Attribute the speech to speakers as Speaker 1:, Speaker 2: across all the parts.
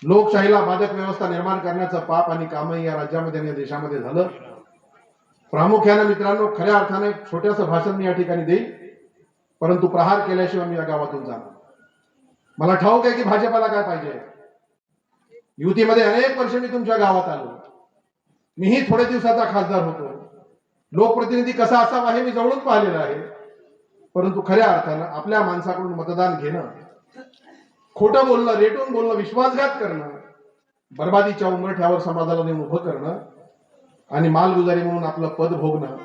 Speaker 1: लोकशाहीला बाधक व्यवस्था निर्माण करण्याचं पाप आणि कामही या राज्यामध्ये आणि या देशामध्ये झालं. प्रामुख्याने मित्रांनो, खऱ्या अर्थाने एक छोटंसं भाषण मी या ठिकाणी देईन, परंतु प्रहार केल्याशिवाय मी या गावातून जाणार. मला ठाऊक आहे की भाजपाला काय पाहिजे. युतीमध्ये अनेक वर्ष मी तुमच्या गावात आलो, मीही थोड्या दिवसाचा खासदार होतो. लोकप्रतिनिधी कसा असावा हे मी जवळून पाहिलेलं आहे. परंतु खऱ्या अर्थानं आपल्या माणसाकडून मतदान घेणं, खोटं बोलणं, रेटून बोलणं, विश्वासघात करणं, बर्बादीच्या उंबरठ्यावर समाजाला नेऊन उभं करणं आणि मालगुजारी म्हणून आपलं पद भोगणं,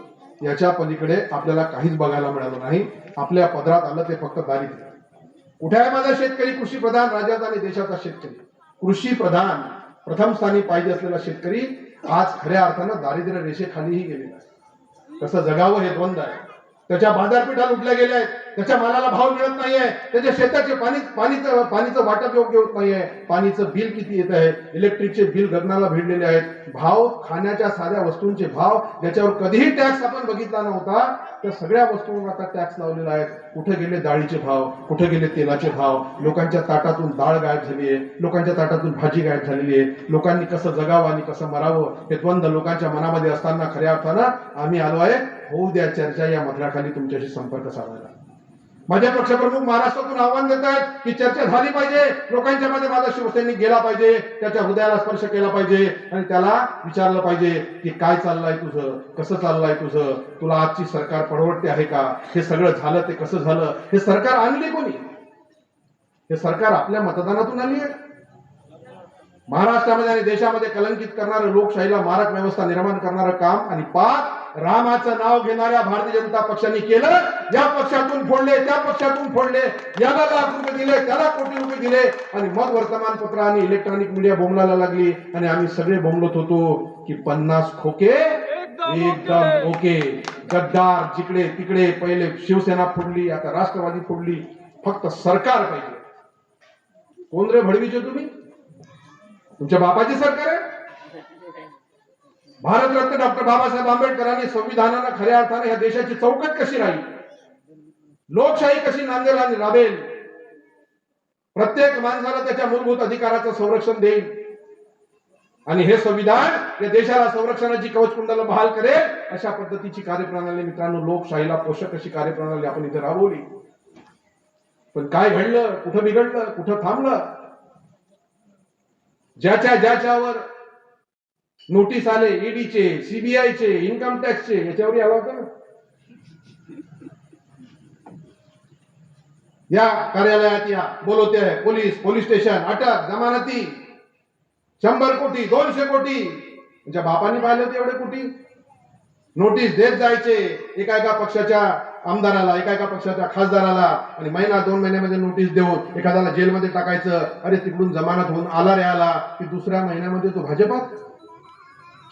Speaker 1: याच्या पलीकडे आपल्याला काहीच बघायला मिळालं नाही. आपल्या पदरात आलं ते फक्त दारिद्र्य. कुठे आहे माझा शेतकरी, कृषी प्रधान राज्याचा आणि देशाचा शेतकरी, कृषी प्रधान प्रथम स्थानी पाहिजे असलेला शेतकरी आज खऱ्या अर्थानं दारिद्र्य रेषेखालीही गेलेला आहे. कसं जगावं हे द्वंद्व आहे. त्याच्या बाजारपेठा लुटल्या गेल्या आहेत, त्याच्या मालाला भाव मिळत नाहीये, त्याच्या शेताचे पाणीचं वाटप योग्य होत नाहीये, पाणीचं बिल किती येत आहे, इलेक्ट्रिकचे बिल गगनाला भिडलेले आहेत, भाव खाण्याच्या साध्या वस्तूंचे भाव ज्याच्यावर कधीही टॅक्स आपण बघितला नव्हता त्या सगळ्या वस्तूंवर आता टॅक्स लावलेला आहे. कुठे गेले डाळीचे भाव, कुठे गेले तेलाचे भाव, लोकांच्या ताटातून डाळ गायब झाली आहे, लोकांच्या ताटातून भाजी गायब झालेली आहे. लोकांनी कसं जगावं आणि कसं मरावं हे द्वंद्व लोकांच्या मनामध्ये असताना खऱ्या अर्थानं आम्ही आलो आहे होऊ द्या चर्चा या मधराखाली तुमच्याशी संपर्क साधायला. माझे पक्षप्रमुख महाराष्ट्रातून आव्हान देत आहेत की चर्चा झाली पाहिजे, लोकांच्या मध्ये माझा शिवसैनिक गेला पाहिजे, त्याच्या हृदयाला स्पर्श केला पाहिजे आणि त्याला विचारलं पाहिजे की काय चाललंय तुझं, कसं चाललंय तुझं, तुला आजची सरकार परवडते आहे का, हे सगळं झालं ते कसं झालं, हे सरकार आणली कोणी, हे सरकार आपल्या मतदानातून आली आहे. महाराष्ट्रामध्ये आणि देशामध्ये कलंकित करणारं, लोकशाहीला मारक व्यवस्था निर्माण करणारं काम आणि पाप रामाचं नाव घेणाऱ्या भारतीय जनता पक्षाने केलं. या पक्षातून फोडले, त्या पक्षातून फोडले, याला लाख रुपये दिले, त्याला कोटी रुपये दिले आणि मग वर्तमानपत्र आणि इलेक्ट्रॉनिक मीडिया बोंबलायला लागली आणि आम्ही सगळे बोंबलत होतो की 50 खोके एकदम ओके. गद्दार जिकडे तिकडे, पहिले शिवसेना फोडली, आता राष्ट्रवादी फोडली, फक्त सरकार पाहिजे. कोण रे भडवीचे तुम्ही? तुमच्या बापाचे सरकार आहे. भारतरत्न डॉक्टर बाबासाहेब आंबेडकरांनी संविधानानं खऱ्या अर्थाने ह्या देशाची चौकट कशी राहील, लोकशाही कशी नांदेल आणि राबेल, प्रत्येक माणसाला त्याच्या मूलभूत अधिकाराचं संरक्षण देईल आणि हे संविधान या देशाला संरक्षणाची कवचकुंडलं बहाल करेल, अशा पद्धतीची कार्यप्रणाली मित्रांनो, लोकशाहीला पोषक अशी कार्यप्रणाली आपण इथे राबवली. पण काय घडलं, कुठं बिघडलं, कुठं थांबलं? ज्याच्यावर नोटीस आले, ईडीचे, सीबीआयचे, इन्कम टॅक्सचे, याच्यावर आला होता ना. या कार्यालयात या, बोलवते आहे पोलीस, पोलीस स्टेशन, अटक, जमानती, 100 कोटी 200 कोटी, तुमच्या बापांनी पाहिले होते एवढे कोटी. नोटीस देत जायचे एका पक्षाच्या आमदाराला, एका पक्षाच्या खासदाराला आणि महिना 2 महिन्यामध्ये नोटीस देऊन एखाद्याला जेलमध्ये टाकायचं. अरे तिकडून जमानत होऊन आला रे आला की दुसऱ्या महिन्यामध्ये तो भाजपात.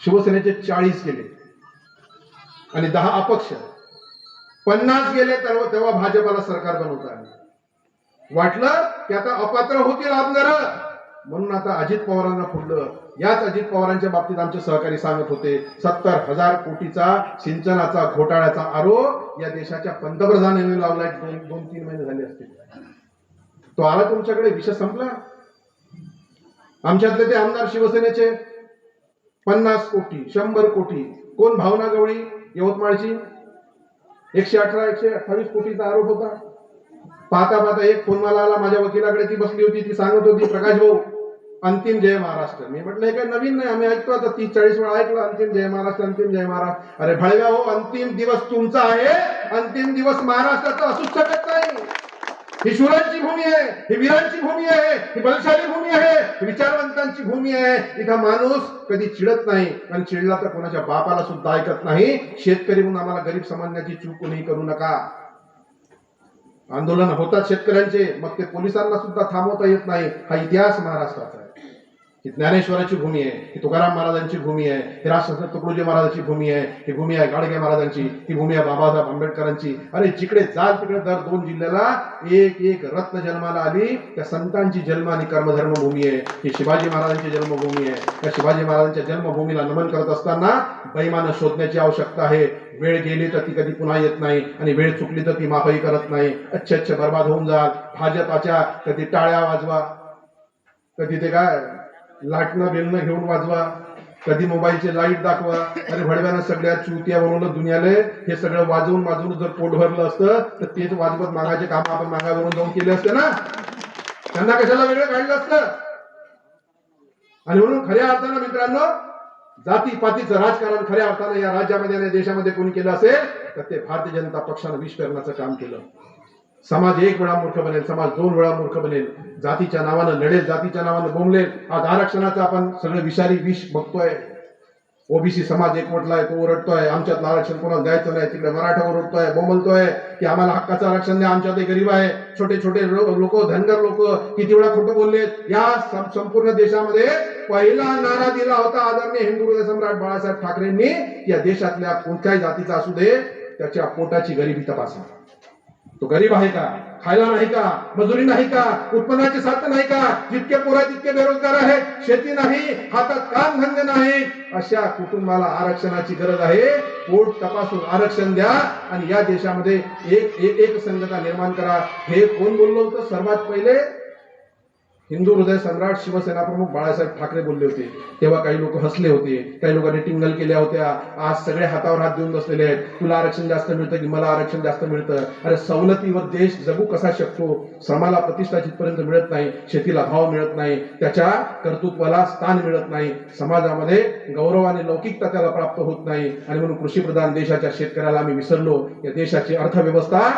Speaker 1: शिवसेनेचे 40 गेले आणि 10 अपक्ष, 50 गेले तेव्हा भाजपाला सरकार बनवता आलं. वाटलं की आता अपात्र होतील आमदार, म्हणून आता अजित पवारांना फोडलं. याच अजित पवारांच्या बाबतीत आमचे सहकारी सांगत होते 70,000 कोटीचा सिंचनाचा घोटाळ्याचा आरोप या देशाच्या पंतप्रधानांनी लावलाय. 2-3 महिने झाले असतील. तो आला तुमच्याकडे, विषय संपला. आमच्यातले ते आमदार शिवसेनेचे 50 कोटी 100 कोटी. कोण? भावना गवळी यवतमाळची, 118-128 कोटीचा आरोप होता. पाहता एक फोन मला आला, माझ्या वकिलाकडे ती बसली होती, ती सांगत होती प्रकाश भाऊ अंतिम जय महाराष्ट्र. मी म्हटलं हे काही नवीन नाही, आम्ही ऐकतो आता 30-40 वेळा ऐकलं अंतिम जय महाराष्ट्र, अंतिम जय महाराष्ट्र. अरे भळव्या हो, अंतिम दिवस तुमचा आहे, अंतिम दिवस महाराष्ट्राचा असूच शकत नाही. ही शूरांची भूमी आहे, ही वीरांची भूमी आहे, ही बलशाली भूमी आहे, ही विचारवंतांची भूमी आहे. इथं माणूस कधी चिडत नाही आणि चिडला तर कोणाच्या बापाला सुद्धा ऐकत नाही. शेतकरी म्हणून आम्हाला गरीब समजण्याची चूक कोणी करू नका. आंदोलन होतात शेतकऱ्यांचे, मग ते पोलिसांना सुद्धा थांबवता येत नाही. हा इतिहास महाराष्ट्राचा आहे. ही ज्ञानेश्वराची भूमी आहे, ही तुकाराम महाराजांची भूमी आहे, ही राष्ट्रसंत तुकडोजी महाराजांची भूमी आहे, ही भूमी आहे गाडगे महाराजांची, ही भूमी आहे बाबासाहेब आंबेडकरांची. अरे जिकडे जाल तिकडे दर 2 जिल्ह्याला एक रत्न जन्माला आली. त्या संतांची जन्म आणि कर्मधर्म भूमी आहे. ही शिवाजी महाराजांची जन्मभूमी आहे. त्या शिवाजी महाराजांच्या जन्मभूमीला नमन करत असताना बैमान शोधण्याची आवश्यकता आहे. वेळ गेली तर ती कधी पुन्हा येत नाही आणि वेळ चुकली तर ती माफही करत नाही. अच्छे बर्बाद होऊन जाल. भाजपाच्या कधी टाळ्या वाजवा, कधी ते काय लाटणं बेलणं घेऊन वाजवा, कधी मोबाईलचे लाईट दाखवा. अरे भडव्यानं सगळ्या चुत्या बनवलं दुनियाले. हे सगळं वाजवून जर पोट भरलं असतं तर तेच वाजवत मागाचे काम आपण मागावरून जाऊन केले असते ना. त्यांना कशाला वेगळं काढलं असतं. आणि म्हणून खऱ्या अर्थानं मित्रांनो, जातीपातीचं राजकारण खऱ्या अर्थानं या राज्यामध्ये आणि देशामध्ये कोणी केलं असेल तर ते भारतीय जनता पक्षानं विष करण्याचं काम केलं. समाज एक वेळा मूर्ख बनेल, समाज 2 वेळा मूर्ख बनेल, जातीच्या नावानं लढेल, जातीच्या नावानं बोंबलेल. आज आरक्षणाचं आपण सगळं विषारी विष बघतोय. ओबीसी समाज एकवटलाय, तो ओरडतोय आमच्यात आरक्षण कोणाला द्यायचं नाही. तिकडे मराठा ओरडतोय, बोंबलतोय की आम्हाला हक्काचं आरक्षण द्या, आमच्यात गरीब आहे. छोटे छोटे लोक, धनगर लोक किती वेळा खोटं बोललेत. या संपूर्ण देशामध्ये पहिला नारा दिला होता आदरणीय हिंदू हृदय सम्राट बाळासाहेब ठाकरेंनी, या देशातल्या कोणत्याही जातीचा असू दे त्याच्या पोटाची गरिबी तपासा. तो गरीब आहे का, खायला नाही का, मजुरी नाही का, उत्पन्नाचे साधन नाही का, जितके पोरं तितके बेरोजगार आहेत, शेती नाही, हातात काम धंदे नाही, अशा कुटुंबाला आरक्षणाची गरज आहे. पोट तपासून आरक्षण द्या आणि या देशामध्ये एक संघटना निर्माण करा. हे कोण बोललं होतं सर्वात पहिले? हिंदू हृदय सम्राट शिवसेना प्रमुख बाळासाहेब ठाकरे बोलले होते. तेव्हा काही लोक हसले होते, काही लोकांनी टिंगल केल्या होत्या. आज सगळे हातावर हात देऊन बसलेले आहेत. तुला आरक्षण जास्त मिळतं की मला आरक्षण जास्त मिळतं. अरे सवलतीवर देश जगू कसा शकतो? श्रमाला प्रतिष्ठा जिथपर्यंत मिळत नाही, शेतीला भाव मिळत नाही, त्याच्या कर्तृत्वाला स्थान मिळत नाही, समाजामध्ये गौरव आणि लौकिकता त्याला प्राप्त होत नाही. आणि म्हणून कृषीप्रधान देशाच्या शेतकऱ्याला आम्ही विसरलो. या देशाची अर्थव्यवस्था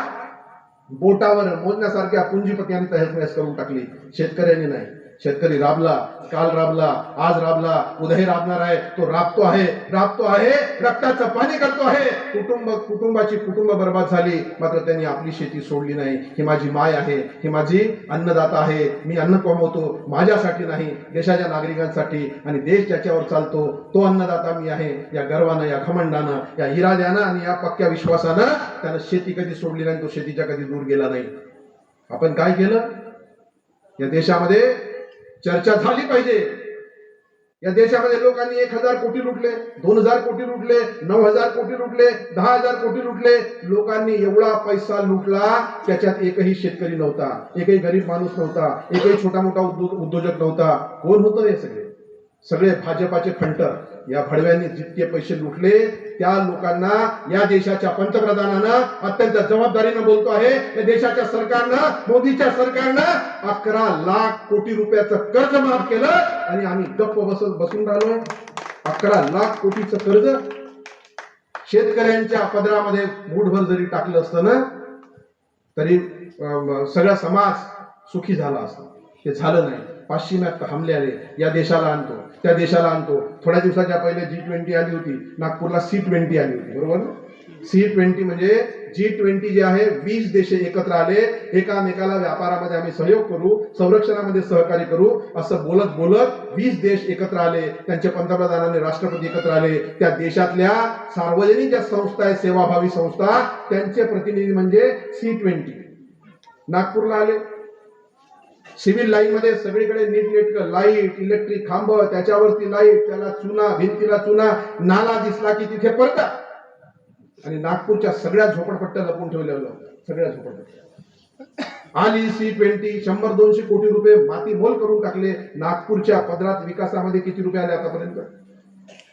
Speaker 1: बोटावर मोजण्यासारख्या पुंजीपतींनी तहस करून टाकली, शेतकऱ्यांनी नाही. शेतकरी राबला, काल राबला, आज राबला, उद्याही राबणार आहे. तो राबतो आहे, रक्ताचं पाणी करतो आहे. कुटुंबाची कुटुंब बर्बाद झाली, मात्र त्यांनी आपली शेती सोडली नाही. ही माझी माय आहे, ही माझी अन्नदाता आहे. मी अन्न कमवतो माझ्यासाठी नाही, देशाच्या नागरिकांसाठी. आणि देश ज्याच्यावर चालतो तो अन्नदाता मी आहे. या गर्वानं, या घमंडानं, या इराद्यानं आणि या पक्क्या विश्वासानं त्यानं शेती कधी सोडली नाही, तो शेतीच्या कधी दूर गेला नाही. आपण काय केलं? या देशामध्ये चर्चा झाली पाहिजे. या देशामध्ये लोकांनी 1000 कोटी लुटले, 2000 कोटी लुटले, 9000 कोटी लुटले, 10000 कोटी लुटले. लोकांनी एवढा पैसा लुटला, त्याच्यात एकही शेतकरी नव्हता, एकही गरीब माणूस नव्हता, एकही छोटा मोठा उद्योजक नव्हता. कोण होतं? हे सगळे भाजपाचे फंटर. या भडव्यांनी जितके पैसे लुटले त्या लोकांना या देशाच्या पंतप्रधानानं अत्यंत जबाबदारीनं बोलतो आहे, या देशाच्या सरकारनं, मोदीच्या सरकारनं 11 लाख कोटी रुपयाचं कर्ज माफ केलं आणि आम्ही गप्प बसून राहिलोय. 11 लाख कोटीचं कर्ज शेतकऱ्यांच्या पदरामध्ये मूठभर जरी टाकलं असतं ना तरी सगळा समाज सुखी झाला असता. ते झालं नाही. पाश्चिमात्य हमले आले, या देशाला आणतो, त्या देशाला आणतो. थोड्या दिवसाच्या पहिले G20 आली होती, नागपूरला C20 आली होती, बरोबर ना? C20 म्हणजे G20 जे आहे 20 देश एकत्र आले, एकामेकाला व्यापारामध्ये आम्ही सहयोग करू, संरक्षणामध्ये सहकार्य करू, असं बोलत बोलत 20 देश एकत्र आले. त्यांचे पंतप्रधानांनी, राष्ट्रपती एकत्र आले. त्या देशातल्या सार्वजनिक ज्या संस्था आहेत, सेवाभावी संस्था, त्यांचे प्रतिनिधी म्हणजे C20 नागपूरला आले. सिव्हिल लाईन मध्ये सगळीकडे नीटनेटकं लाईट, इलेक्ट्रिक खांब, त्याच्यावरती लाईट, त्याला चुना, भिंतीला चुना, नाला दिसला की तिथे पडता. आणि नागपूरच्या सगळ्या झोपडपट्ट्या लपून ठेवलेलं, सगळ्या झोपडपट्ट्या. आली C20, 100-200 कोटी रुपये माती मोल करून टाकले. नागपूरच्या पदरात विकासामध्ये किती रुपये आले आतापर्यंत?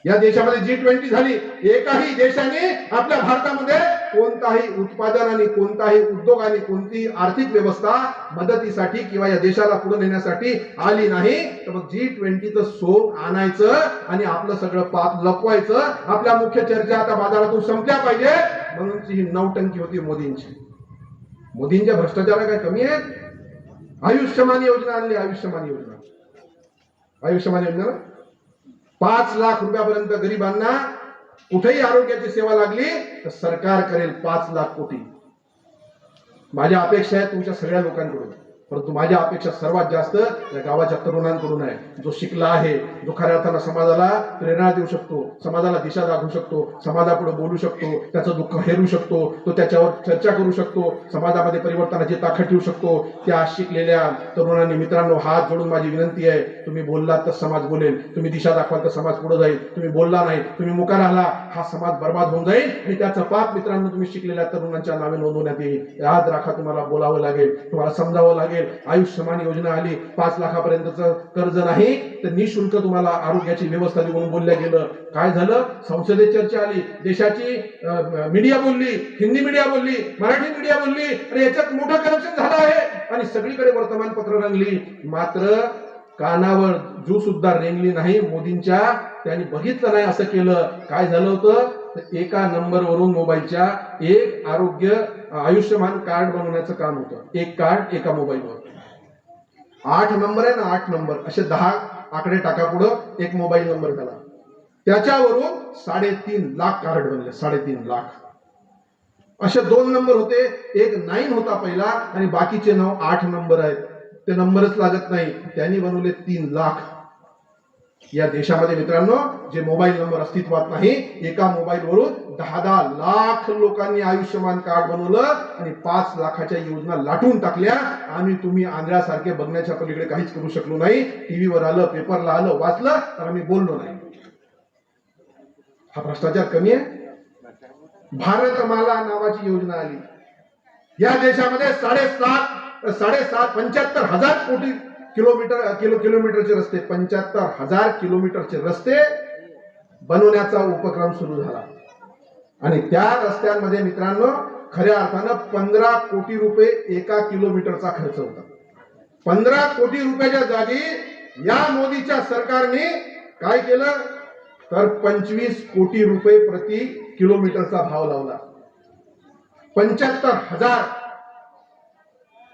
Speaker 1: या देशामध्ये G20 झाली. एकाही देशाने आपल्या भारतामध्ये कोणताही उत्पादन आणि कोणताही उद्योग आणि कोणती आर्थिक व्यवस्था मदतीसाठी किंवा या देशाला पुढे नेण्यासाठी आली नाही. तर मग G20चं सोंग आणायचं आणि आपलं सगळं पाप लपवायचं. आपल्या मुख्य चर्चा आता बाजारातून संपल्या पाहिजे म्हणूनची ही नौटंकी होती मोदींची. मोदींच्या भ्रष्टाचार काय कमी आहेत? आयुष्यमान योजना आणली. आयुष्यमान योजना 5 लाख रुपयापर्यंत गरिबांना कुठेही आरोग्याची सेवा लागली तर सरकार करेल 5 लाख कोटी. माझ्या अपेक्षा आहे तुमच्या सगळ्या लोकांकडून, परंतु माझ्या अपेक्षा सर्वात जास्त या गावाच्या तरुणांकडून आहे. जो शिकला आहे, जो खऱ्या अर्थानं समाजाला प्रेरणा देऊ शकतो, समाजाला दिशा दाखवू शकतो, समाजापुढे बोलू शकतो, त्याचं दुःख हेरू शकतो, तो त्याच्यावर चर्चा करू शकतो, समाजामध्ये परिवर्तनाची ताकद ठेवू शकतो. त्या शिकलेल्या तरुणांनी, मित्रांनो, हात जोडून माझी विनंती आहे, तुम्ही बोललात तर समाज बोलेल, तुम्ही दिशा दाखवाल तर समाज पुढे जाईल. तुम्ही बोलला नाही, तुम्ही मुका राहिला, हा समाज बर्बाद होऊन जाईल आणि त्याचं पाप मित्रांनो तुम्ही शिकलेल्या तरुणांच्या नावे नोंदवण्यात येईल. याद राखा, तुम्हाला बोलावं लागेल, तुम्हाला समजावं लागेल. लागेल. आयुष्यमान योजना आली, 5 लाखापर्यंतचं कर्ज नाही तर निशुल्क तुम्हाला आरोग्याची व्यवस्था देऊ म्हणून बोलल्या गेलं. काय झालं? संसदेत चर्चा आली, देशाची मीडिया बोलली, हिंदी मीडिया बोलली, मराठी मीडिया बोलली, आणि याच्यात मोठं करप्शन झालं आहे आणि सगळीकडे वर्तमानपत्र रंगली. मात्र कानावर जू सुद्धा रेंगली नाही मोदींच्या. त्यांनी बघितलं नाही असं केलं. काय झालं होतं? एका नंबरवरून मोबाईलच्या एक आयुष्यमान कार्ड बनवण्याचं काम होतं. एक कार्ड एका मोबाईलवर. 8 नंबर आहे ना, 8 नंबर असे 10 आकडे टाका पुढं, एक मोबाईल नंबर झाला. त्याच्यावरून 3.5 लाख कार्ड बनले. 3.5 लाख असे 2 नंबर होते. एक 9 होता पहिला आणि बाकीचे 8 नंबर आहेत. ते नंबरच लागत नाही. त्यांनी बनवले 3 लाख. या देशामध्ये मित्रांनो जे मोबाईल नंबर अस्तित्वात नाही, एका मोबाईलवरून 10 लाख लोकांनी आयुष्यमान कार्ड बनवलं आणि 5 लाखाच्या योजना लाटून टाकल्या. आम्ही तुम्ही आंध्रासारखे बघण्याच्या पलीकडे काहीच करू शकलो नाही. टीव्हीवर आलं, पेपरला आलं, वाचलं तर आम्ही बोललो नाही. हा भ्रष्टाचार कमी आहे? भारतमाला नावाची योजना आली. या देशामध्ये 75,000 कोटी किलोमीटरचे रस्ते, 75,000 किलोमीटरचे रस्ते बनवण्याचा उपक्रम सुरू झाला. आणि त्या रस्त्यांमध्ये मित्रांनो खऱ्या अर्थानं 15 कोटी रुपये एका किलोमीटरचा खर्च होता. 15 कोटी रुपयाच्या जागी या मोदीच्या सरकारने काय केलं तर 25 कोटी रुपये प्रति किलोमीटरचा भाव लावला. 75,000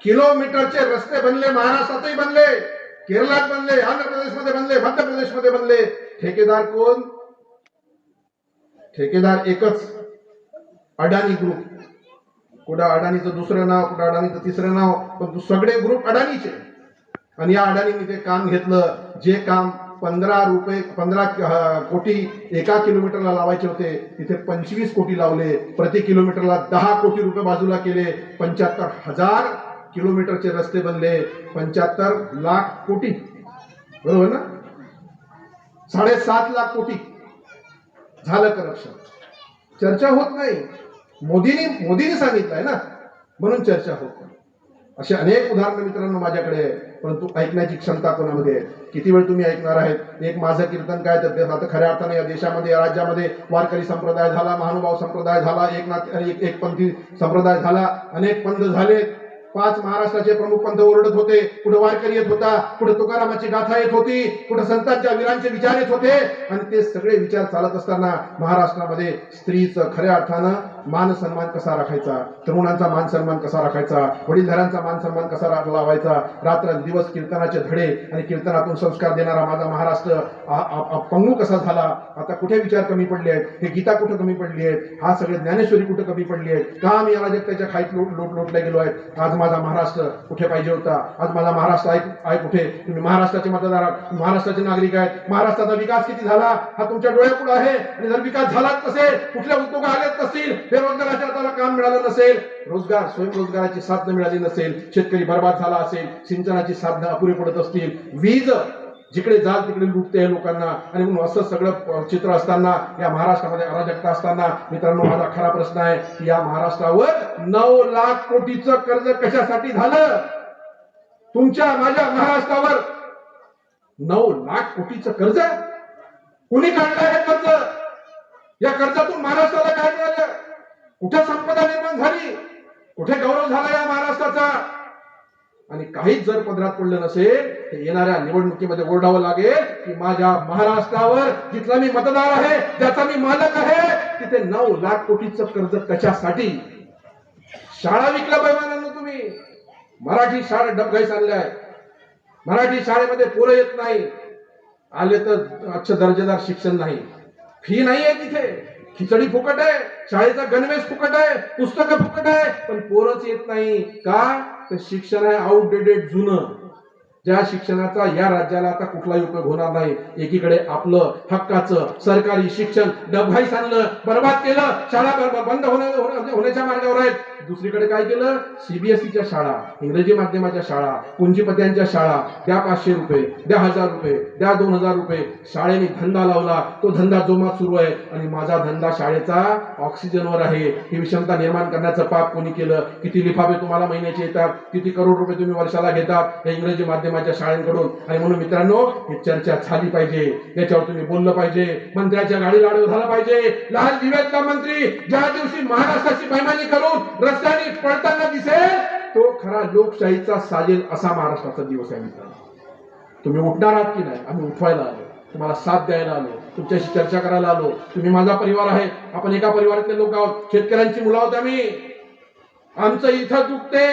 Speaker 1: किलोमीटरचे रस्ते बनले. महाराष्ट्रातही बनले, केरळात बनले, आंध्र प्रदेशमध्ये बनले, मध्य प्रदेशमध्ये बनले. ठेकेदार कोण? ठेकेदार एकच, अडाणी ग्रुप. कुठं अडाणीचं दुसरं नाव, कुठं अडाणीचं तिसरं नाव, पण सगळे ग्रुप अडाणीचे. आणि या अडाणीने ते काम घेतलं. जे काम 15 कोटी एका किलोमीटरला लावायचे होते तिथे 25 कोटी लावले. प्रति किलोमीटरला 10 कोटी रुपये बाजूला केले. 75,000 किलोमीटरचे रस्ते बनले. 75 लाख कोटी, बरोबर ना? 7.5 लाख कोटी झालं करप्शन. चर्चा होत नाही. मोदींनी सांगितलंय ना, म्हणून चर्चा होत नाही. असे अनेक उदाहरणं मित्रांनो माझ्याकडे आहे. परंतु ऐकण्याची क्षमता कोणामध्ये आहे? किती वेळ तुम्ही ऐकणार आहेत? एक माझं कीर्तन काय तर आता खऱ्या अर्थाने या देशामध्ये, राज्यामध्ये वारकरी संप्रदाय झाला, महानुभाव संप्रदाय झाला, एक पंथी संप्रदाय झाला, अनेक पंथ झाले. 5 महाराष्ट्राचे प्रमुख पंथ ओरडत होते. कुठे वारकरी येत होता, कुठे तुकारामाची गाथा येत होती, कुठे संतांच्या वीरांचे विचार येत होते. आणि ते सगळे विचार चालत असताना महाराष्ट्रामध्ये स्त्रीचं खऱ्या अर्थानं मान सन्मान कसा राखायचा, तरुणांचा मान सन्मान कसा राखायचा, वडीलधाऱ्यांचा मान सन्मान कसा लावायचा, रात्र दिवस कीर्तनाचे धडे आणि कीर्तनातून संस्कार देणारा माझा महाराष्ट्र पंगू कसा झाला. आता कुठे विचार कमी पडले आहेत? हे गीता कुठे कमी पडली आहे? हा सगळे ज्ञानेश्वरी कुठे कमी पडली आहे? का मी या राज्याच्या खाईत लोटल्या गेलो आहे? आज माझा महाराष्ट्र कुठे पाहिजे होता? आज माझा महाराष्ट्र आहे कुठे? तुम्ही महाराष्ट्राचे मतदार, महाराष्ट्राचे नागरिक आहेत. महाराष्ट्राचा विकास किती झाला हा तुमच्या डोळ्यापुढे आहे. आणि जर विकास झालाच नसेल, कुठल्या उद्योग आलेच नसतील, बेरोजगाराच्या हाताला काम मिळालं नसेल, रोजगार स्वयंरोजगाराची साधनं मिळाली नसेल, शेतकरी बर्बाद झाला असेल, सिंचनाची साधनं अपुरी पडत असतील, वीज जिकडे जाल तिकडे लुटते लोकांना. आणि म्हणून असं सगळं चित्र असताना, या महाराष्ट्रामध्ये अराजकता असताना मित्रांनो माझा खरा प्रश्न आहे की या महाराष्ट्रावर 9 लाख कोटीचं कर्ज कशासाठी झालं? तुमच्या माझ्या महाराष्ट्रावर 9 लाख कोटीचं कर्ज कुणी काढलं? हे कर्ज, या कर्जातून महाराष्ट्राला काय मिळालं? कुठे संपदा निर्माण झाली? कुठे गौरव झाला या महाराष्ट्राचा? आणि काहीच जर पदरात पडलं नसेल तर येणाऱ्या निवडणुकीमध्ये ओरडावं लागेल की माझ्या महाराष्ट्रावर जिथला मी मतदार आहे, ज्याचा मी मालक आहे, तिथे 9 लाख कोटीचं कर्ज कशासाठी? शाळा विकल्या बैमानांनो तुम्ही. मराठी शाळा डबघाईस आणल्याय. मराठी शाळेमध्ये पोरं येत नाही, आले तर अच्छ दर्जेदार शिक्षण नाही, फी नाही आहे तिथे, खिचडी फुकट आहे, शाळेचा गणवेश फुकट आहे, पुस्तकं फुकट आहे, पण पोरच येत नाही. का? तर शिक्षण आहे आउटडेटेड, जुनं. ज्या शिक्षणाचा या राज्याला आता कुठलाही उपयोग होणार नाही. एकीकडे आपलं हक्काचं सरकारी शिक्षण डबघाईस आणलं, बर्बाद केलं, शाळा बंद होण्याच्या मार्गावर आहेत. दुसरीकडे काय केलं? सीबीएसईच्या शाळा, इंग्रजी माध्यमाच्या शाळा, पुंजीपत्यांच्या शाळा, द्या 500 रुपये, द्या 1000 रुपये, द्या 2000 रुपये. शाळेने धंदा लावला, तो धंदा जोमात सुरू आहे आणि माझा धंदा शाळेचा ऑक्सिजनवर आहे. ही विषमता निर्माण करण्याचं पाप कोणी केलं? किती लिफाफे तुम्हाला महिन्याचे येतात, किती करोड रुपये तुम्ही वर्षाला घेतात या इंग्रजी माध्यमाच्या शाळांकडून. आणि म्हणून मित्रांनो, ही चर्चा झाली पाहिजे, याच्यावर तुम्ही बोललं पाहिजे. मंत्र्याच्या गाडीला आडवं झालं पाहिजे. लाल दिव्यातला मंत्री ज्या दिवशी महाराष्ट्राची बैमानी करून रस्त्याने पळताना दिसेल, तो खरा लोकशाहीचा साजेल असा महाराष्ट्राचा दिवस आहे. मित्रांनो, तुम्ही उठणार आहात की नाही? आम्ही उठवायला आलो, तुम्हाला साथ द्यायला आलो, तुमच्याशी चर्चा करायला आलो. तुम्ही माझा परिवार आहे, आपण एका परिवारातले लोक आहोत. शेतकऱ्यांची मुलं आहोत आम्ही. आमचं इथं दुखते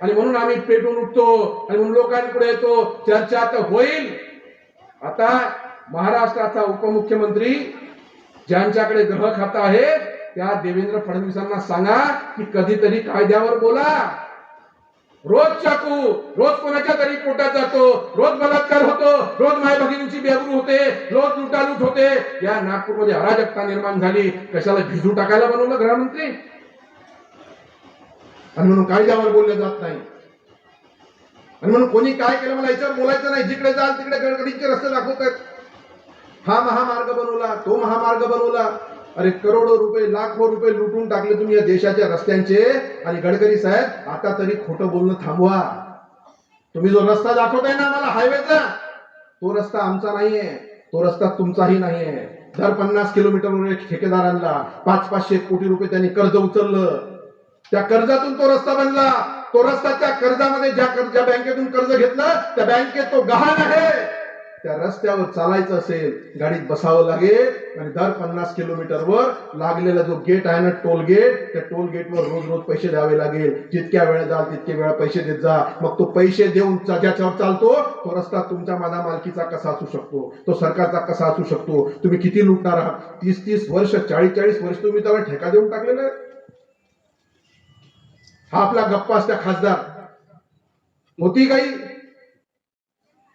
Speaker 1: आणि म्हणून आम्ही पेटून उठतो आणि म्हणून लोकांकडे येतो. चर्चा तर होईल. आता महाराष्ट्राचा उपमुख्यमंत्री ज्यांच्याकडे गृह खातं आहे त्या देवेंद्र फडणवीसांना सांगा की कधीतरी कायद्यावर बोला. रोज चाकू, रोज कोणाच्या तरी पोटात जातो, रोज बलात्कार होतो, रोज माय भगिनींची बेबरू होते, रोज लुटालूट होते. या नागपूरमध्ये अराजकता निर्माण झाली. कशाला भिजू टाकायला बनवलं गृहमंत्री? आणि म्हणून कायद्यावर बोललं जात नाही. आणि म्हणून कोणी काय केलं मला याच्यावर बोलायचं नाही. जिकडे जाल तिकडे गडकरींचे रस्ते दाखवतात. हा महामार्ग बनवला, तो महामार्ग बनवला. अरे करोडो रुपये, लाखो रुपये लुटून टाकले तुम्ही या देशाच्या रस्त्यांचे. आणि गडकरी साहेब, आता तरी खोटं बोलणं थांबवा. तुम्ही जो रस्ता दाखवताय ना आम्हाला हायवेचा, तो रस्ता आमचा नाहीये, तो रस्ता तुमचाही नाहीये. दर 50 किलोमीटरवर ठेकेदारांना 500-500 कोटी रुपये त्यांनी कर्ज उचललं. त्या कर्जातून तो रस्ता बनला. तो रस्ता त्या कर्जामध्ये ज्या बँकेतून कर्ज घेतलं त्या बँकेत तो गहाण आहे. त्या रस्त्यावर चालायचं असेल, गाडीत बसावं लागेल आणि दर 50 किलोमीटरवर लागलेला जो गेट आहे ना, टोल गेट, त्या टोल गेटवर रोज रोज पैसे द्यावे लागेल. जितक्या वेळा जाल तितके वेळा पैसे देत जा. मग तो पैसे देऊन ज्याच्यावर चालतो तो रस्ता तुमच्या माझा मालकीचा कसा असू शकतो? तो सरकारचा कसा असू शकतो? तुम्ही किती लुटणार आहात? 30-30 वर्ष, 40-40 वर्ष तुम्ही त्याला ठेका देऊन टाकलेला आहे. हा आपला गप्पा असत्या खासदार होती काही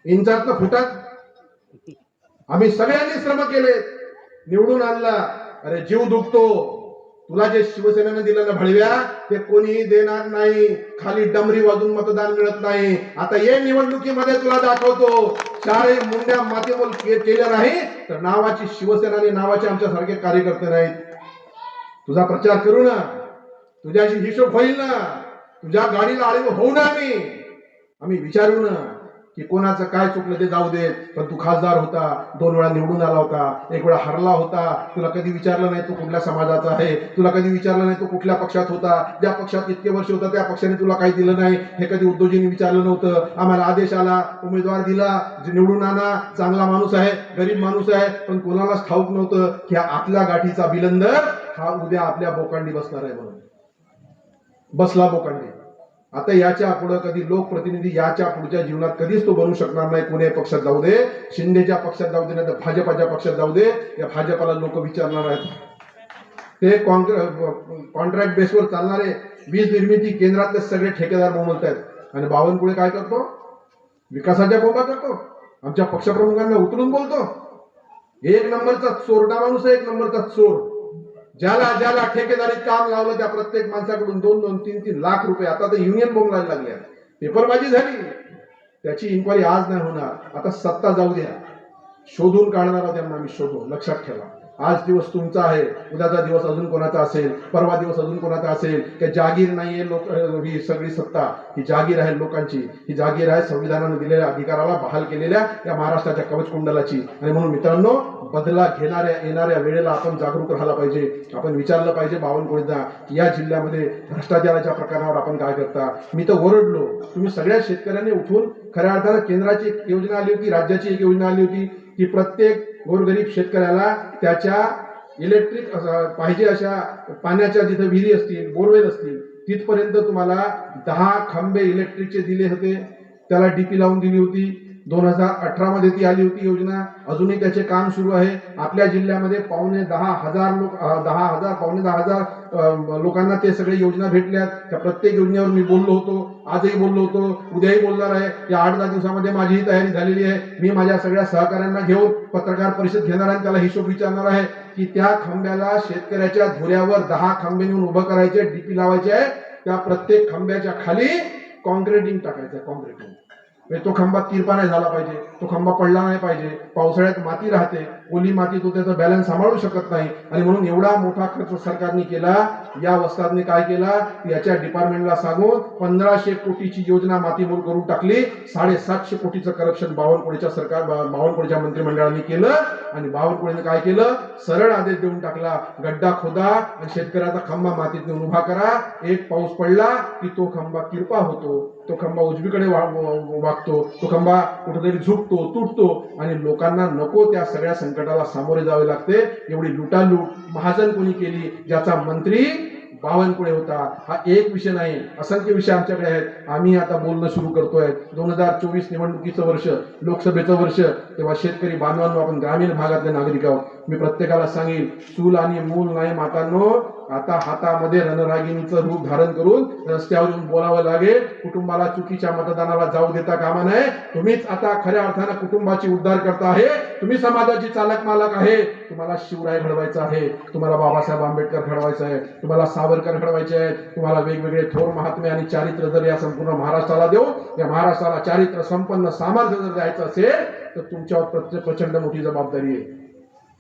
Speaker 1: इंचात फुटात. आम्ही सगळ्यांनी श्रम केले, निवडून आणला. अरे जीव दुखतो. तुला जे शिवसेनेनं दिलं ना भडव्या, ते कोणीही देणार नाही. खाली डमरी वाजून मतदान मिळत नाही. आता ये निवडणुकीमध्ये तुला दाखवतो. चारही मुंड्या मातीमोल केल्या नाही तर नावाची शिवसेना आणि नावाचे आमच्यासारखे कार्यकर्ते नाहीत. तुझा प्रचार करू ना, तुझ्याशी हिशोब होईल ना, तुझ्या गाडीला आळी होऊ ना. आम्ही विचारू ना की कोणाचं काय चुकलं ते जाऊ दे, पण तू खासदार होता, 2 वेळा निवडून आला होता, 1 वेळा हरला होता. तुला कधी विचारलं नाही तू कुठल्या समाजाचा आहे? तुला कधी विचारलं नाही तू कुठल्या पक्षात होता? ज्या पक्षात इतके वर्ष होता त्या पक्षाने तुला काही दिलं नाही हे कधी उद्धवजींनी विचारलं नव्हतं. आम्हाला आदेश आला, उमेदवार दिला, निवडून आणा. चांगला माणूस आहे, गरीब माणूस आहे, पण कोणालाच ठाऊक नव्हतं की आतल्या गाठीचा बिलंदर हा उद्या आपल्या बोकांडी बसणार आहे. म्हणून बसला बोकांडी. आता याच्या पुढे कधी लोकप्रतिनिधी याच्या पुढच्या जीवनात कधीच तो बनू शकणार नाही. कोणत्याही पक्षात जाऊ दे, शिंदेच्या पक्षात जाऊ दे, नाही तर भाजपाच्या पक्षात जाऊ दे. या भाजपाला लोक विचारणार आहेत. ते कॉन्ट्रॅक्ट बेसवर चालणारे वीज निर्मिती केंद्रातले सगळे ठेकेदार बोंबलत आहेत. आणि बावनकुळे काय करतो? विकासाच्या बोंबा करतो. आमच्या पक्षप्रमुखांना उतरून बोलतो. 1 नंबरचा चोरटा माणूस आहे, 1 नंबरचा चोर. ज्याला ज्याला ठेकेदारी काम लावलं त्या प्रत्येक माणसाकडून 2-2, 3-3 लाख रुपये. आता तर युनियन बोंबलायला लागल्या, पेपरबाजी झाली. त्याची इन्क्वायरी आज नाही होणार. आता सत्ता जाऊ द्या, शोधून काढणार आहोत त्यांना आम्ही. शोधून, लक्षात ठेवा. आज दिवस तुमचा आहे, उद्याचा दिवस अजून कोणाचा असेल, परवा दिवस अजून कोणाचा असेल. की जागीर नाहीये लोक, ही सगळी सत्ता ही जागीर आहे लोकांची. ही जागीर आहे संविधानाने दिलेल्या अधिकाराला बहाल केलेल्या या महाराष्ट्राच्या कवच कुंडलाची. आणि म्हणून मित्रांनो, बदला घेणाऱ्या येणाऱ्या वेळेला आपण जागरूक राहायला पाहिजे. आपण विचारलं पाहिजे बावनकुळेंना की या जिल्ह्यामध्ये भ्रष्टाचाराच्या प्रकारावर आपण काय करता. मी तर ओरडलो. तुम्ही सगळ्या शेतकऱ्यांनी उठून खऱ्या अर्थानं केंद्राची एक योजना आली होती, राज्याची एक योजना आली होती की प्रत्येक गोरगरीब शेतकऱ्याला त्याच्या इलेक्ट्रिक पाहिजे अशा पाण्याच्या जिथे विहिरी असतील, बोरवेल असतील, तिथपर्यंत तुम्हाला 10 खंबे इलेक्ट्रिकचे दिले होते. त्याला डीपी लावून दिली होती. 2018 मध्ये ती आली होती योजना. अजूनही त्याचे काम सुरू आहे. आपल्या जिल्ह्यामध्ये 9,500 लोक, 10,000 पावणे 10,000 लोकांना ते सगळे योजना भेटल्यात. त्या प्रत्येक योजनेवर मी बोललो होतो, आजही बोललो होतो, उद्याही बोलणार आहे. या 8-10 दिवसामध्ये माझी तयारी झालेली आहे. मी माझ्या सगळ्या सहकाऱ्यांना घेऊन पत्रकार परिषद घेणार आहे, त्याला हिशोब विचारणार आहे की त्या खांब्याला शेतकऱ्याच्या धुऱ्यावर 10 खांबे नेऊन उभं करायचे, डीपी लावायचे आहे. त्या प्रत्येक खांब्याच्या खाली कॉन्क्रिटिंग टाकायचं, कॉन्क्रिटिंग. तो खंबा तिरपा नाही झाला पाहिजे, तो खंबा पडला नाही पाहिजे. पावसाळ्यात माती राहते, ओली माती, तो त्याचा बॅलन्स सांभाळू शकत नाही. आणि म्हणून एवढा मोठा खर्च सरकारने केला. या वस्तादने काय केला, याच्या डिपार्टमेंटला सांगून 1500 कोटीची योजना मातीमोल करून टाकली. 750 कोटीचं करप्शन बावनकुळेच्या मंत्रिमंडळाने केलं. आणि बावनकुळेने काय केलं, सरळ आदेश देऊन टाकला, गड्डा खोदा आणि शेतकऱ्याचा खंबा मातीत नेऊन उभा करा. एक पाऊस पडला की तो खंबा किरपा होतो, तो खंबा उजवीकडे वागतो, तो खंबा कुठेतरी झुकतो, तुटतो आणि लोकांना नको त्या सगळ्या संकटाला सामोरे जावे लागते. एवढी लुटालूट महाजन कोणी केली, ज्याचा मंत्री बावनकुळे होता. हा एक विषय नाही, असंख्य विषय आमच्याकडे आहेत. आम्ही आता बोलणं सुरू करतोय. 2024 निवडणुकीचं वर्ष, लोकसभेचं वर्ष, तेव्हा शेतकरी बांधवांनो, आपण ग्रामीण भागातले नागरिक आहोत. मी प्रत्येकाला सांगेन, चूल आणि मूल नाही मातांनो, आता हातामध्ये रणरागिणीचं रूप धारण करून रस्त्यावर येऊन बोलावं लागेल. कुटुंबाला चुकीच्या मतदानाला जाऊ देता कामा नये. तुम्हीच आता खऱ्या अर्थानं कुटुंबाची उद्धार करता आहे. तुम्ही समाजाची चालक मालक आहे. तुम्हाला शिवराय घडवायचा आहे, तुम्हाला बाबासाहेब आंबेडकर घडवायचं आहे, तुम्हाला सावरकर घडवायचे आहे, तुम्हाला वेगवेगळे थोर महात्मे आणि चारित्र्य जर या संपूर्ण महाराष्ट्राला देऊ, या महाराष्ट्राला चारित्र्य संपन्न सामर्थ्य जर द्यायचं असेल तर तुमच्यावर प्रचंड मोठी जबाबदारी आहे.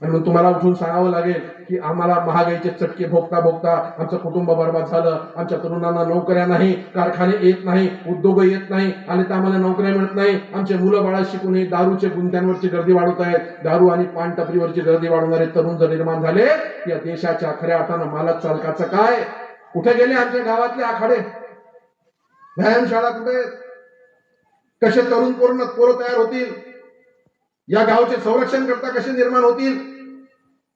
Speaker 1: आणि मग तुम्हाला उठून सांगावं लागेल की आम्हाला महागाईचे चटके भोगता भोगता आमचं कुटुंब बर्बाद झालं. आमच्या तरुणांना नोकऱ्या नाही, कारखाने येत नाही, उद्योग येत नाही आणि तर आम्हाला नोकऱ्या मिळत नाही. आमचे मुलं बाळा शिकून दारूचे गुंत्यांवरची गर्दी वाढवत आहेत. दारू आणि पान टपरीवरची गर्दी वाढवणारे तरुण जर निर्माण झाले, या देशाच्या खऱ्या अर्थानं मालक चालकाचं काय? कुठे गेले आमच्या गावातले आखाडे, व्यायामशाळा कुठे? कसे तरुण पोरं तयार होतील? या गावचे संरक्षण करता कसे निर्माण होतील?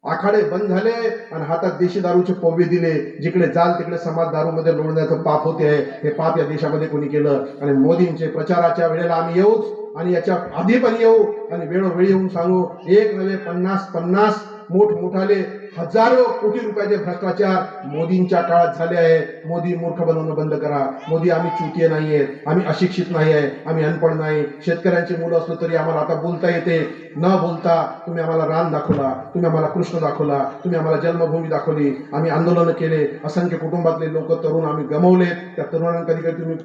Speaker 1: आखाडे बंद झाले आणि हातात देशी दारूचे पव्वे दिले. जिकडे जाल तिकडे समाज दारूमध्ये लोळण्याचं पाप होते आहे. हे पाप या देशामध्ये कोणी केलं? आणि मोदींचे प्रचाराच्या वेळेला आम्ही येऊच आणि याच्या आधी पण येऊ आणि वेळोवेळी येऊन सांगू, एक नव्हे 50 मोठमोठाले हजारो कोटी रुपयाचे भ्रष्टाचार मोदींच्या काळात झाले आहे. मोदी मूर्ख बनवणं बंद करा. मोदी आम्ही चुतीये नाहीये, आम्ही अशिक्षित नाही आहे, आम्ही अनपढ नाही. शेतकऱ्यांची मुलं असलो तरी आम्हाला आता बोलता येते. न बोलता तुम्ही आम्हाला रान दाखवला, तुम्ही आम्हाला कृष्ण दाखवला, तुम्ही आम्हाला जन्मभूमी दाखवली. आम्ही आंदोलन केले, असंख्य कुटुंबातले लोक तरुण आम्ही गमावले. त्या तरुणांना कधी तुम्ही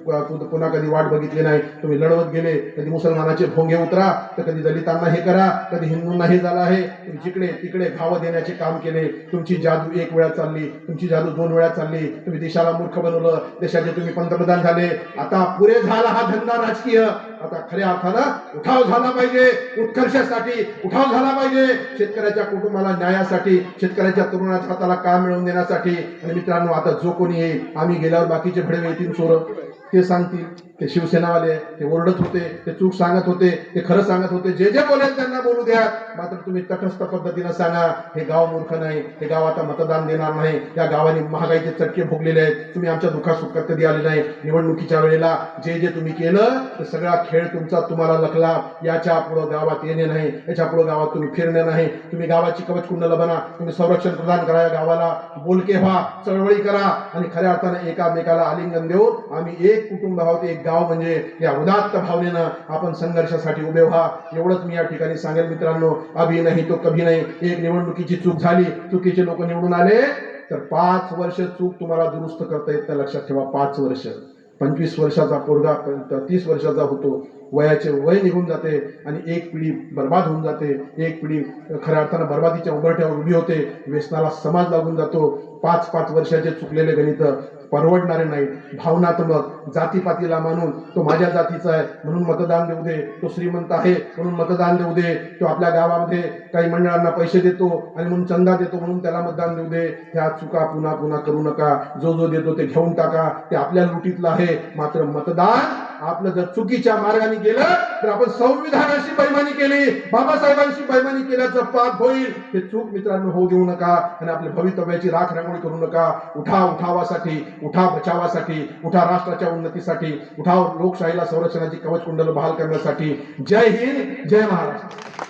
Speaker 1: पुन्हा कधी वाट बघितली नाही. तुम्ही लढवत गेले. कधी मुसलमानाचे भोंगे उतरा, तर कधी दलितांना हे करा, कधी हिंदूंना हे झालं आहे. जिकडे तिकडे घावं देण्याचे काम केले. तुमची जादू एक वेळा चालली, तुमची जादू 2 वेळा चालली. तुम्ही देशाला मूर्ख बनवलं, देशाचे तुम्ही पंतप्रधान झाले. आता पुरे झाला हा धंदा राजकीय. आता खऱ्या अर्थानं उठाव झाला पाहिजे, उत्कर्षासाठी उठाव झाला पाहिजे, शेतकऱ्याच्या कुटुंबाला न्यायासाठी, शेतकऱ्याच्या तरुणाच्या हाताला काम मिळवून देण्यासाठी. आणि मित्रांनो, आता जो कोणी येईल, आम्ही गेल्यावर बाकीचे भडवे येतील, सोरं ते सांगतील. ते शिवसेनावाले ते ओरडत होते, ते चूक सांगत होते, ते खरं सांगत होते. जे जे बोलेल त्यांना बोलू द्या, मात्र तुम्ही तटस्थ पद्धतीनं सांगा, हे गाव मूर्ख नाही, हे गाव आता मतदान देणार नाही. या गावाने महागाईचे चटके भोगलेले आहेत. तुम्ही आमच्या दुःखासुखात कधी आले नाही. निवडणुकीच्या वेळेला जे जे तुम्ही केलं ते सगळा खेळ तुमचा तुम्हाला लकला. याच्या पुढे गावात येणे नाही, याच्या पुढे गावात तुम्ही फिरणे नाही. तुम्ही गावाची कवच कुंडल बना, तुम्ही संरक्षण प्रदान करा, या गावाला बोलके व्हा, चळवळी करा आणि खऱ्या अर्थानं एकामेकाला आलिंगन देऊन आम्ही एक कुटुंब आहोत, एक गाव म्हणजे या उदात्त भावनेनं आपण संघर्षासाठी उभे व्हा. एवढंच मी या ठिकाणी सांगेल मित्रांनो. अभी नाही तो कभी नाही. एक निवडणुकीची चूक झाली, चुकीचे लोक निवडून आले तर 5 वर्ष चूक तुम्हाला दुरुस्त करता येत. लक्षात ठेवा, 5 वर्ष. 25 वर्षाचा पोरगा 30 वर्षाचा होतो, वयाचे वय निघून जाते आणि एक पिढी बर्बाद होऊन जाते. एक पिढी खऱ्या अर्थानं बर्बादीच्या उंबरठ्यावर उभी होते. व्यसनाला समाज लागून जातो. 5-5 वर्षाचे चुकलेले गणित परवडणारे नाही. भावनात्मक जातीपातीला मानून तो माझ्या जातीचा आहे म्हणून मतदान देऊ दे, तो श्रीमंत आहे म्हणून मतदान देऊ दे, तो आपल्या गावामध्ये काही मंडळांना पैसे देतो आणि म्हणून चंदा देतो म्हणून त्याला मतदान देऊ दे. ह्या चुका पुन्हा पुन्हा करू नका. जो जो देतो ते घेऊन टाका, ते आपल्या लुटीतलं आहे. मात्र मतदान आपलं जर चुकीच्या मार्गाने गेलं तर आपण संविधानाशी बैमानी केली, बाबासाहेबांशी बैमानी केल्याचं पाप होईल. हे चूक मित्रांनो होऊ देऊ नका आणि आपल्या भवितव्याची राख रांगोळी करू नका. उठावासाठी, उठा बचावासाठी, उठा राष्ट्राच्या उन्नतीसाठी, उठाव लोकशाहीला संरक्षणाची कवच कुंडल बहाल करण्यासाठी. जय हिंद, जय महाराष्ट्र.